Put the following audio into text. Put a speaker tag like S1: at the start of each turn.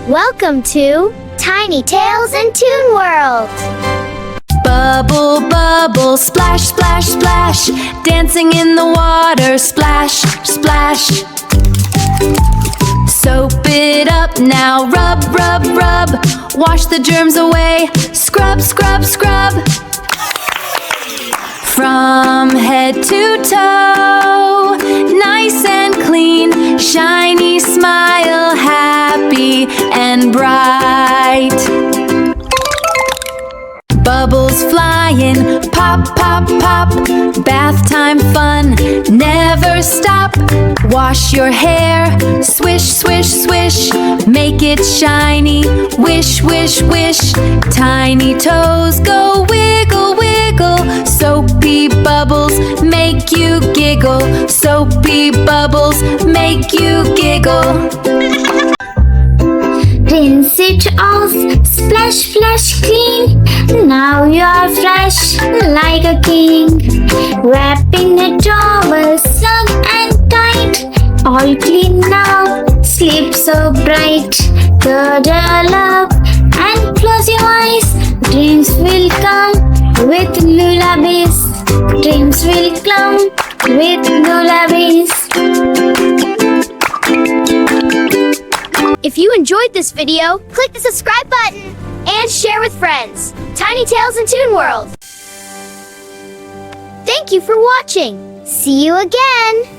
S1: Welcome to Tiny Tales and Toon World.
S2: Bubble, bubble, splash, splash, splash, dancing in the water, splash, splash. Soap it up now, rub, rub, rub, wash the germs away, scrub, scrub, scrub. From head to toe, nice and clean, shiny smile, happy and bright. Bubbles flying, pop, pop, pop, bath time fun, never stop. Wash your hair, swish, swish, swish, make it shiny, wish, wish, wish. Tiny toes go wiggle, wiggle, soapy bubbles make you giggle, soapy bubbles make you giggle.
S1: Rinse it off, splash, splash, clean. Now you're fresh like a king. Wrap in a towel, snug and tight. All clean now, sleep so bright. Cuddle up and close your eyes. Dreams will come with lullabies. Dreams will come with lullabies. If you enjoyed this video, click the subscribe button and share with friends. Tiny Tales and Toon World. Thank you for watching. See you again.